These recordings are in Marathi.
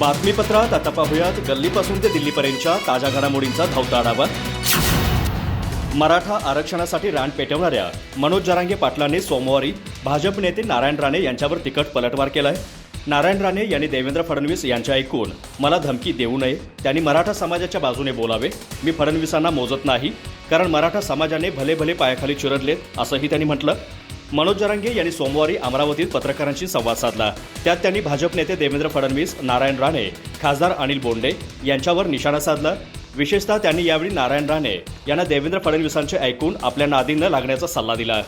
बातमीपत्रात आता पाहूयात गल्लीपासून ते दिल्लीपर्यंतच्या ताज्या घडामोडींचा धावता आढावा। मराठा आरक्षणासाठी रान पेटवणाऱ्या मनोज जरांगे पाटलांनी सोमवारी भाजप नेते नारायण राणे यांच्यावर तिखट पलटवार केलाय। नारायण राणे यांनी देवेंद्र फडणवीस यांच्या ऐकून मला धमकी देऊ नये, त्यांनी मराठा समाजाच्या बाजूने बोलावे, मी फडणवीसांना मोजत नाही, कारण मराठा समाजाने भले भले पायाखाली चिरडलेत, असंही त्यांनी म्हटलं। मनोज जरांगे यांनी सोमवारी अमरावतीत पत्रकारांशी संवाद साधला। त्यात त्यांनी भाजप नेते देवेंद्र फडणवीस, नारायण राणे, खासदार अनिल बोंडे यांच्यावर निशाणा साधला। विशेषतः त्यांनी यावेळी नारायण राणे यांना देवेंद्र फडणवीसांचे ऐकून आपल्या नादी न लागण्याचा सल्ला दिला।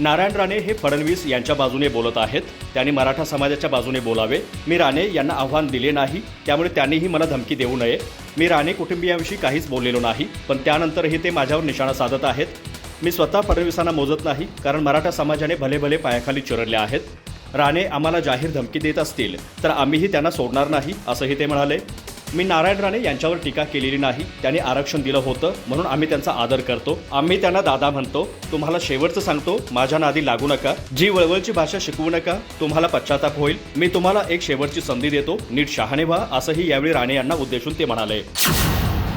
नारायण राणे हे फडणवीस यांच्या बाजूने बोलत आहेत, त्यांनी मराठा समाजाच्या बाजूने बोलावे, मी राणे यांना आव्हान दिले नाही, त्यामुळे त्यांनीही मला धमकी देऊ नये, मी राणे कुटुंबियांविषयी काहीच बोललेलो नाही, पण त्यानंतरही ते माझ्यावर निशाणा साधत आहेत। मी स्वतः फडणवीसांना मोजत नाही, कारण मराठा समाजाने भले भले पायाखाली चिरडले आहेत। राणे आम्हाला जाहीर धमकी देत असतील तर आम्हीही त्यांना सोडणार नाही, असंही ते म्हणाले। मी नारायण राणे यांच्यावर टीका केलेली नाही, त्यांनी आरक्षण दिलं होतं म्हणून आम्ही त्यांचा आदर करतो, आम्ही त्यांना दादा म्हणतो। तुम्हाला शेवटचं सांगतो, माझ्या नादी लागू नका, जी वळवळची भाषा शिकवू नका, तुम्हाला पश्चाताप होईल। मी तुम्हाला एक शेवटची संधी देतो, नीट शहाणे व्हा, असंही यावेळी राणे यांना उद्देशून ते म्हणाले।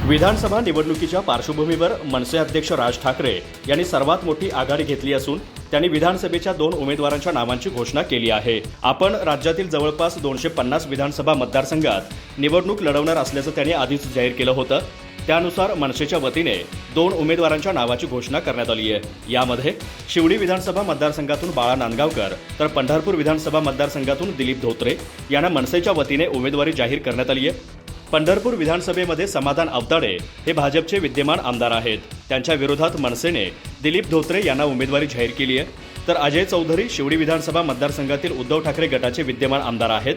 विधानसभा निवडणुकीच्या पार्श्वभूमीवर मनसे अध्यक्ष राज ठाकरे यांनी सर्वात मोठी आघाडी घेतली असून त्यांनी विधानसभेच्या 2 उमेदवारांच्या नावांची घोषणा केली आहे। आपण राज्यातील जवळपास 250 विधानसभा मतदारसंघात निवडणूक लढवणार असल्याचं त्यांनी आधीच जाहीर केलं होतं। त्यानुसार मनसेच्या वतीने 2 उमेदवारांच्या नावाची घोषणा करण्यात आली आहे। यामध्ये शिवडी विधानसभा मतदारसंघातून बाळा नांदगावकर तर पंढरपूर विधानसभा मतदारसंघातून दिलीप धोत्रे यांना मनसेच्या वतीने उमेदवारी जाहीर करण्यात आली आहे। पंढरपूर विधानसभेमध्ये समाधान अवताडे हे भाजपचे विद्यमान आमदार आहेत, त्यांच्या विरोधात मनसेने दिलीप धोत्रे यांना उमेदवारी जाहीर केली आहे। तर अजय चौधरी शिवडी विधानसभा मतदारसंघातील उद्धव ठाकरे गटाचे विद्यमान आमदार आहेत,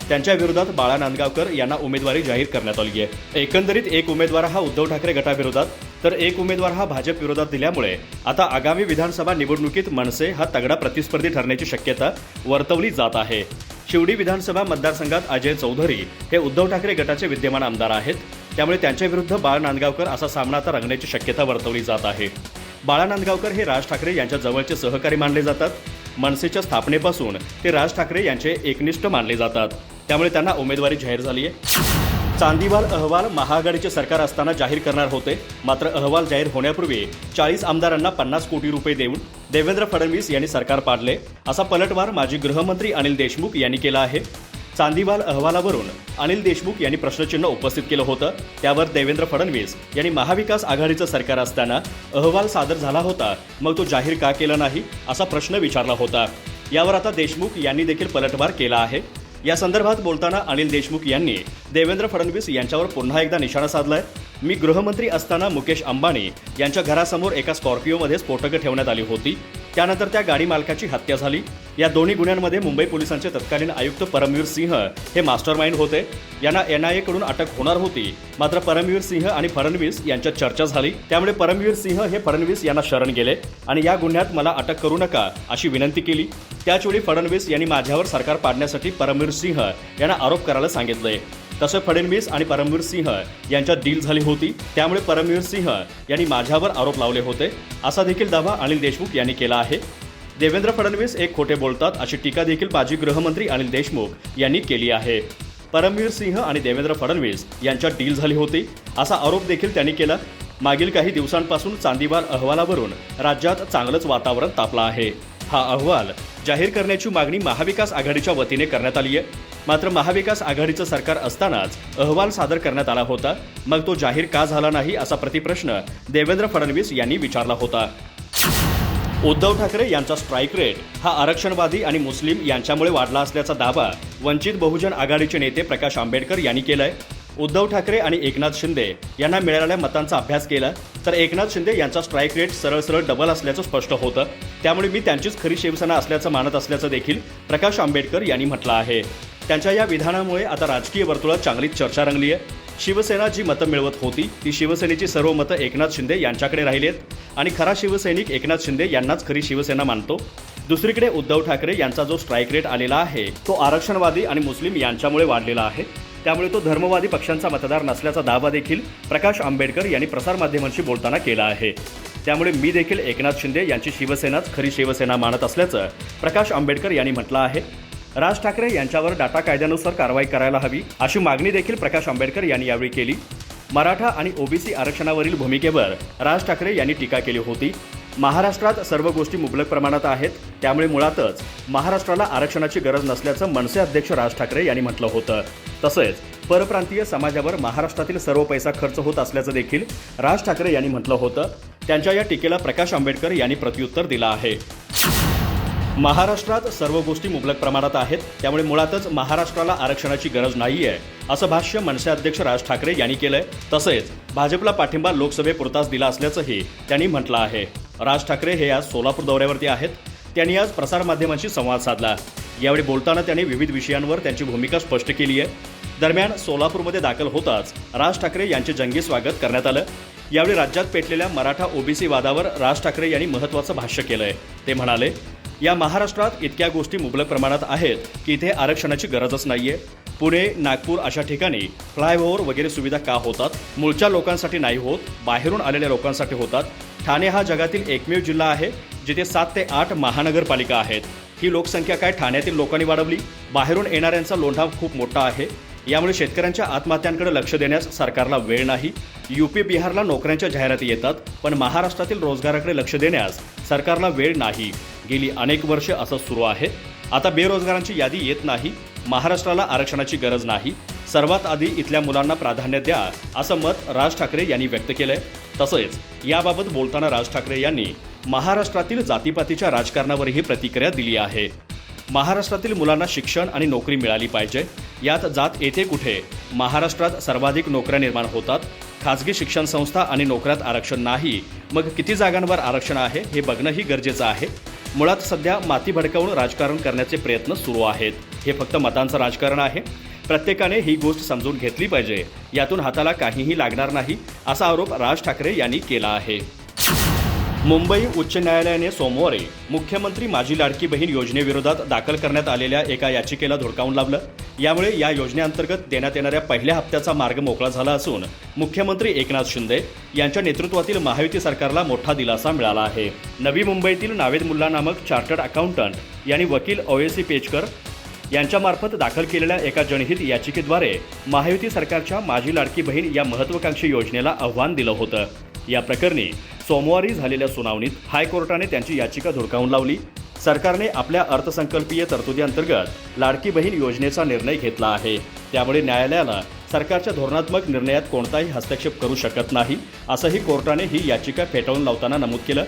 त्यांच्या विरोधात बाळा नांदगावकर यांना उमेदवारी जाहीर करण्यात आली आहे। एकंदरीत एक उमेदवार हा उद्धव ठाकरे गटाविरोधात तर एक उमेदवार हा भाजप विरोधात दिल्यामुळे आता आगामी विधानसभा निवडणुकीत मनसे हा तगडा प्रतिस्पर्धी ठरण्याची शक्यता वर्तवली जात आहे। शिवडी विधानसभा मतदारसंघात अजय चौधरी हे उद्धव ठाकरे गटाचे विद्यमान आमदार आहेत, त्यामुळे त्यांच्या विरुद्ध बाळा नांदगावकर असा सामना आता रंगण्याची शक्यता वर्तवली जात आहे। बाळा नांदगावकर हे राज ठाकरे यांच्या जवळचे सहकारी मानले जातात। मनसेच्या स्थापनेपासून ते राज ठाकरे यांचे एकनिष्ठ मानले जातात, त्यामुळे त्यांना उमेदवारी जाहीर झाली आहे। चांदीवाल अहवाल महाआघाडीचे सरकार असताना जाहीर करणार होते, मात्र अहवाल जाहीर होण्यापूर्वी 40 आमदारांना 50 कोटी रुपये देऊन देवेंद्र फडणवीस यांनी सरकार पाडले, असा पलटवार माजी गृहमंत्री अनिल देशमुख यांनी केला आहे। चांदीवाल अहवालावरून अनिल देशमुख यांनी प्रश्नचिन्ह उपस्थित केलं होतं, त्यावर देवेंद्र फडणवीस यांनी महाविकास आघाडीचं सरकार असताना अहवाल सादर झाला होता, मग तो जाहीर का केला नाही, असा प्रश्न विचारला होता। यावर आता देशमुख यांनी देखील पलटवार केला आहे। या संदर्भात बोलताना अनिल देशमुख यांनी देवेंद्र फडणवीस यांच्यावर पुन्हा एकदा निशाणा साधलाय। मी गृहमंत्री असताना मुकेश अंबानी यांच्या घरासमोर एका स्कॉर्पिओमध्ये स्फोटकं ठेवण्यात आली होती, त्यानंतर त्या गाडी मालकाची हत्या झाली। या दोन्ही गुन्ह्यांमध्ये मुंबई पोलिसांचे तत्कालीन आयुक्त परमवीर सिंह हे मास्टरमाइंड होते, यांना NIA कडून अटक होणार होती, मात्र परमवीर सिंह आणि फडणवीस यांच्यात चर्चा झाली, त्यामुळे परमवीर सिंह हे फडणवीस यांना शरण गेले आणि या गुन्ह्यात मला अटक करू नका अशी विनंती केली। त्याचवेळी फडणवीस यांनी माझ्यावर सरकार पाडण्यासाठी परमवीर सिंह यांना आरोप करायला सांगितले। तसं फडणवीस आणि परमवीर सिंह यांच्यात डील झाली होती, त्यामुळे परमवीर सिंह यांनी माझ्यावर आरोप लावले होते, असा देखील दावा अनिल देशमुख यांनी केला आहे। देवेंद्र फडणवीस एक खोटे बोलतात अशी टीका देखील माजी गृहमंत्री अनिल देशमुख यांनी केली आहे। परमवीर सिंह आणि देवेंद्र फडणवीस यांच्यात डील झाली होती, असा आरोप देखील त्यांनी केला। मागील काही दिवसांपासून चांदीवाल अहवालावरून राज्यात चांगलंच वातावरण तापलं आहे। हा अहवाल जाहीर करण्याची मागणी महाविकास आघाडीच्या वतीने करण्यात आली आहे, मात्र महाविकास आघाडीचं सरकार असतानाच अहवाल सादर करण्यात आला होता, मग तो जाहीर का झाला नाही, असा प्रतिप्रश्न देवेंद्र फडणवीस यांनी विचारला होता। उद्धव ठाकरे यांचा स्ट्राईक रेट हा आरक्षणवादी आणि मुस्लिम यांच्यामुळे वाढला असल्याचा दावा वंचित बहुजन आघाडीचे नेते प्रकाश आंबेडकर यांनी केलाय। उद्धव ठाकरे आणि एकनाथ शिंदे यांना मिळालेल्या मतांचा अभ्यास केला तर एकनाथ शिंदे यांचा स्ट्राईक रेट सरळ डबल असल्याचं स्पष्ट होतं, त्यामुळे मी त्यांचीच खरी शिवसेना असल्याचं मानत असल्याचं देखील प्रकाश आंबेडकर यांनी म्हटलं आहे। त्यांच्या या विधानामुळे आता राजकीय वर्तुळात चांगलीच चर्चा रंगली आहे। शिवसेना जी मतं मिळवत होती ती शिवसेनेची सर्व मतं एकनाथ शिंदे यांच्याकडे राहिली आहेत आणि खरा शिवसैनिक एकनाथ शिंदे यांनाच खरी शिवसेना मानतो। दुसरीकडे उद्धव ठाकरे यांचा जो स्ट्राईक रेट आलेला आहे तो आरक्षणवादी आणि मुस्लिम यांच्यामुळे वाढलेला आहे, त्यामुळे तो धर्मवादी पक्षांचा मतदार नसल्याचा दावा देखील प्रकाश आंबेडकर यांनी प्रसारमाध्यमांशी बोलताना केला आहे। त्यामुळे मी देखील एकनाथ शिंदे यांची शिवसेनाच खरी शिवसेना मानत असल्याचं प्रकाश आंबेडकर यांनी म्हटलं आहे। राज ठाकरे यांच्यावर डाटा कायद्यानुसार कारवाई करायला हवी अशी मागणी देखील प्रकाश आंबेडकर यांनी यावेळी केली. मराठा आणि ओबीसी आरक्षणावरील भूमिकेवर राज ठाकरे यांनी टीका केली होती. महाराष्ट्रात सर्व गोष्टी मुबलक प्रमाणात आहेत, त्यामुळे मुळातच महाराष्ट्राला आरक्षणाची गरज नसल्याचं मनसे अध्यक्ष राज ठाकरे यांनी म्हटलं होतं. तसेच परप्रांतीय समाजावर महाराष्ट्रातील सर्व पैसा खर्च होत असल्याचं देखील राज ठाकरे यांनी म्हटलं होतं. त्यांच्या या टीकेला प्रकाश आंबेडकर यांनी प्रत्युत्तर दिलं आहे. महाराष्ट्रात सर्व गोष्टी मुबलक प्रमाणात आहेत, त्यामुळे मुळातच महाराष्ट्राला आरक्षणाची गरज नाहीये असं भाष्य मनसे अध्यक्ष राज ठाकरे यांनी केलंय. तसेच भाजपला पाठिंबा लोकसभेपुरताच दिला असल्याचंही त्यांनी म्हटलं आहे. राज ठाकरे हे आज सोलापूर दौऱ्यावरती आहेत. त्यांनी आज प्रसारमाध्यमांशी संवाद साधला. यावेळी बोलताना त्यांनी विविध विषयांवर त्यांची भूमिका स्पष्ट केली आहे. दरम्यान सोलापूरमध्ये दाखल होताच राज ठाकरे यांचे जंगी स्वागत करण्यात आलं. यावेळी राज्यात पेटलेल्या मराठा ओबीसी वादावर राज ठाकरे यांनी महत्त्वाचं भाष्य केलंय. ते म्हणाले, या महाराष्ट्रात इतक्या गोष्टी मुबलक प्रमाणात आहेत की इथे आरक्षणाची गरजच नाहीये. पुणे, नागपूर अशा ठिकाणी फ्लायओव्हर वगैरे सुविधा का होतात? मूळच्या लोकांसाठी नाही होत, बाहेरून आलेल्या लोकांसाठी होतात. ठाणे हा जगातील एकमेव जिल्हा आहे जिथे 7 ते 8 महानगरपालिका आहेत. ही लोकसंख्या काय ठाण्यातील लोकांनी वाढवली? बाहेरून येणाऱ्यांचा लोंढा खूप मोठा आहे. यामुळे शेतकऱ्यांच्या आत्महत्यांकडे लक्ष देण्यास सरकारला वेळ नाही. यूपी, बिहारला नोकऱ्यांच्या जाहिराती येतात, पण महाराष्ट्रातील रोजगाराकडे लक्ष देण्यास सरकारला वेळ नाही. गेली अनेक वर्षे असं सुरू आहे. आता बेरोजगारांची यादी येत नाही. महाराष्ट्राला आरक्षणाची गरज नाही. सर्वात आधी इथल्या मुलांना प्राधान्य द्या असं मत राज ठाकरे यांनी व्यक्त केलंय. तसेच याबाबत बोलताना राज ठाकरे यांनी महाराष्ट्रातील जातीपातीच्या राजकारणावरही प्रतिक्रिया दिली आहे. महाराष्ट्रातील मुलांना शिक्षण आणि नोकरी मिळाली पाहिजे. यात जात येथे कुठे? महाराष्ट्रात सर्वाधिक नोकऱ्या निर्माण होतात. खाजगी शिक्षण संस्था आणि नोकऱ्यात आरक्षण नाही. मग किती जागांवर आरक्षण आहे हे बघणंही गरजेचं आहे. मुळात सध्या माती भडकावून राजकारण करण्याचे प्रयत्न सुरू आहेत. हे फक्त मतांचं राजकारण आहे. प्रत्येकाने ही गोष्ट समजून घेतली पाहिजे. यातून हाताला काहीही लागणार नाही असा आरोप राज ठाकरे यांनी केला आहे. मुंबई उच्च न्यायालयाने सोमवारी मुख्यमंत्री माझी लाडकी बहीण योजनेविरोधात दाखल करण्यात आलेल्या एका याचिकेला धुडकावून लावलं. यामुळे या योजनेअंतर्गत देण्यात येणाऱ्या पहिल्या हप्त्याचा मार्ग मोकळा झाला असून मुख्यमंत्री एकनाथ शिंदे यांच्या नेतृत्वातील महायुती सरकारला मोठा दिलासा मिळाला आहे. नवी मुंबईतील नावेद मुल्ला नामक चार्टर्ड अकाउंटंट यांनी वकील ओएसी पेचकर यांच्यामार्फत दाखल केलेल्या एका जनहित याचिकेद्वारे महायुती सरकारच्या माझी लाडकी बहीण या महत्त्वाकांक्षी योजनेला आव्हान दिलं होतं. या प्रकरणी सोमवारी झालेल्या सुनावणीत हायकोर्टाने त्यांची याचिका धुडकावून लावली. सरकारने आपल्या अर्थसंकल्पीय तरतुदीअंतर्गत लाडकी बहीण योजनेचा निर्णय घेतला आहे. त्यामुळे न्यायालयाला सरकारच्या धोरणात्मक निर्णयात कोणताही हस्तक्षेप करू शकत नाही असंही कोर्टाने ही याचिका फेटाळून लावताना नमूद केलं.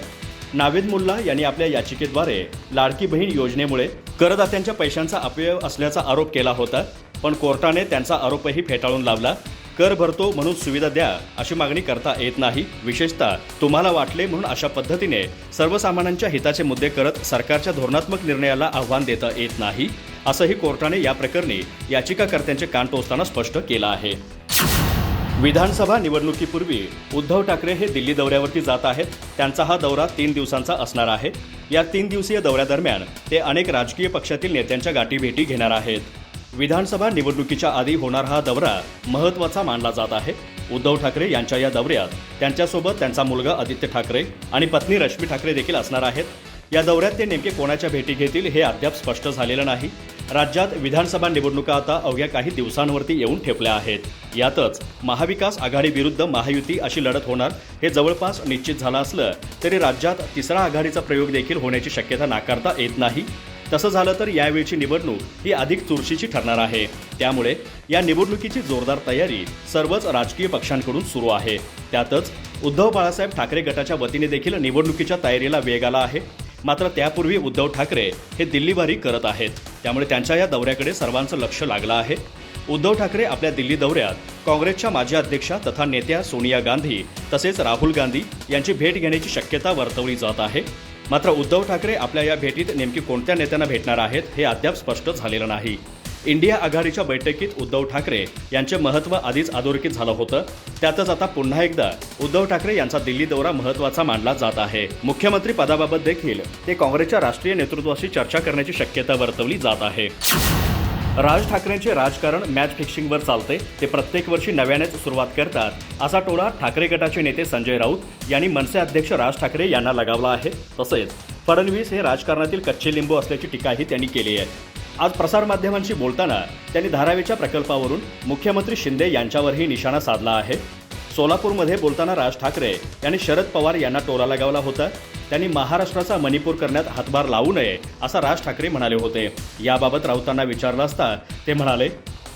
नावेद मुल्ला यांनी आपल्या याचिकेद्वारे लाडकी बहीण योजनेमुळे करदात्यांच्या पैशांचा अपव्यय असल्याचा आरोप केला होता, पण कोर्टाने त्यांचा आरोपही फेटाळून लावला. कर भरतो म्हणून सुविधा द्या अशी मागणी करता येत नाही. विशेषतः तुम्हाला वाटले म्हणून अशा पद्धतीने सर्वसामान्यांच्या हिताचे मुद्दे करत सरकारच्या धोरणात्मक निर्णयाला आव्हान देता येत नाही असंही कोर्टाने या प्रकरणी याचिकाकर्त्यांचे कान टोचताना स्पष्ट केलं आहे. विधानसभा निवडणुकीपूर्वी उद्धव ठाकरे हे दिल्ली दौऱ्यावरती जात आहेत. त्यांचा हा दौरा 3 दिवसांचा असणार आहे. या 3 दिवसीय दौऱ्यादरम्यान ते अनेक राजकीय पक्षातील नेत्यांच्या गाठीभेटी घेणार आहेत. विधानसभा निवडणुकीच्या आधी होणारा हा दौरा महत्त्वाचा मानला जात आहे. उद्धव ठाकरे यांच्या या दौऱ्यात त्यांच्यासोबत त्यांचा मुलगा आदित्य ठाकरे आणि पत्नी रश्मी ठाकरे देखील असणार आहेत. या दौऱ्यात ते नेमके कोणाच्या भेटी घेतील हे अद्याप स्पष्ट झालेलं नाही. राज्यात विधानसभा निवडणुका आता अवघ्या काही दिवसांवरती येऊन ठेपल्या आहेत. यातच महाविकास आघाडी विरुद्ध महायुती अशी लढत होणार हे जवळपास निश्चित झालं असलं तरी राज्यात तिसरा आघाडीचा प्रयोग देखील होण्याची शक्यता नाकारता येत नाही. तसं झालं तर यावेळची निवडणूक ही अधिक चुरशीची ठरणार आहे. त्यामुळे या निवडणुकीची जोरदार तयारी सर्वच राजकीय पक्षांकडून सुरू आहे. त्यातच उद्धव बाळासाहेब ठाकरे गटाच्या वतीने देखील निवडणुकीच्या तयारीला वेग आला आहे. मात्र त्यापूर्वी उद्धव ठाकरे हे दिल्लीवारी करत आहेत. त्यामुळे त्यांच्या या दौऱ्याकडे सर्वांचं लक्ष लागलं आहे. उद्धव ठाकरे आपल्या दिल्ली दौऱ्यात काँग्रेसच्या माजी अध्यक्षा तथा नेत्या सोनिया गांधी तसेच राहुल गांधी यांची भेट घेण्याची शक्यता वर्तवली जात आहे. मात्र उद्धव ठाकरे आपल्या या भेटीत नेमकी कोणत्या नेत्यांना भेटणार आहेत हे अद्याप स्पष्ट झालेलं नाही. इंडिया आघाडीच्या बैठकीत उद्धव ठाकरे यांचे महत्त्व आधीच अधोरेखित झालं होतं. त्यातच आता पुन्हा एकदा उद्धव ठाकरे यांचा दिल्ली दौरा महत्त्वाचा मानला जात आहे. मुख्यमंत्री पदाबाबत देखील ते काँग्रेसच्या राष्ट्रीय नेतृत्वाशी चर्चा करण्याची शक्यता वर्तवली जात आहे. राज ठाकरेंचे राजकारण मॅच फिक्सिंगवर चालते. ते प्रत्येक वर्षी नव्यानेच सुरुवात करतात असा टोला ठाकरे गटाचे नेते संजय राऊत यांनी मनसे अध्यक्ष राज ठाकरे यांना लगावला आहे. तसेच फडणवीस हे राजकारणातील कच्चे लिंबू असल्याची टीकाही त्यांनी केली आहे. आज प्रसारमाध्यमांशी बोलताना त्यांनी धारावीच्या प्रकल्पावरून मुख्यमंत्री शिंदे यांच्यावरही निशाणा साधला आहे. सोलापूरमध्ये बोलताना राज ठाकरे यांनी शरद पवार यांना टोला लगावला होता. त्यांनी महाराष्ट्राचा मणिपूर करण्यात हातभार लावू नये असं राज ठाकरे म्हणाले होते. याबाबत राऊतांना विचारलं असता ते म्हणाले,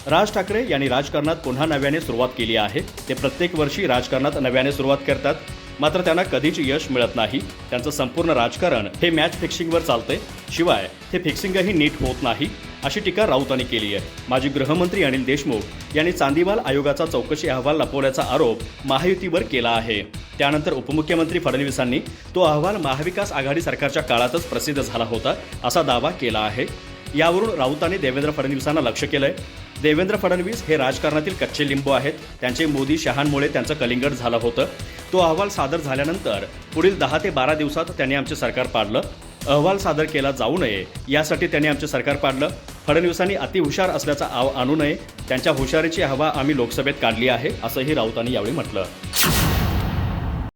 राज ठाकरे यांनी राजकारणात पुन्हा नव्याने सुरुवात केली आहे. ते प्रत्येक वर्षी राजकारणात नव्याने सुरुवात करतात, मात्र त्यांना कधीच यश मिळत नाही. त्यांचं संपूर्ण राजकारण हे मॅच फिक्सिंगवर चालते, शिवाय हे फिक्सिंगही नीट होत नाही, अशी टीका राऊतांनी केली आहे. माजी गृहमंत्री अनिल देशमुख यांनी चांदीवाल आयोगाचा चौकशी अहवाल लपवल्याचा आरोप महायुतीवर केला आहे. त्यानंतर उपमुख्यमंत्री फडणवीसांनी तो अहवाल महाविकास आघाडी सरकारच्या काळातच प्रसिद्ध झाला होता असा दावा केला आहे. यावरून राऊतांनी देवेंद्र फडणवीसांना लक्ष्य केलंय. देवेंद्र फडणवीस हे राजकारणातील कच्चे लिंबू आहेत. त्यांचे मोदी शहांमुळे त्यांचं कलिंगड झालं होतं. तो अहवाल सादर झाल्यानंतर पुढील 10 ते 12 दिवसात त्यांनी आमचे सरकार पाडलं. अहवाल सादर केला जाऊ नये यासाठी त्यांनी आमचे सरकार पाडलं. फडणवीसांनी अतिहुशार असल्याचा आव आणू नये. त्यांच्या हुशारीची हवा आम्ही लोकसभेत काढली आहे, असंही राऊतांनी यावेळी म्हटलं.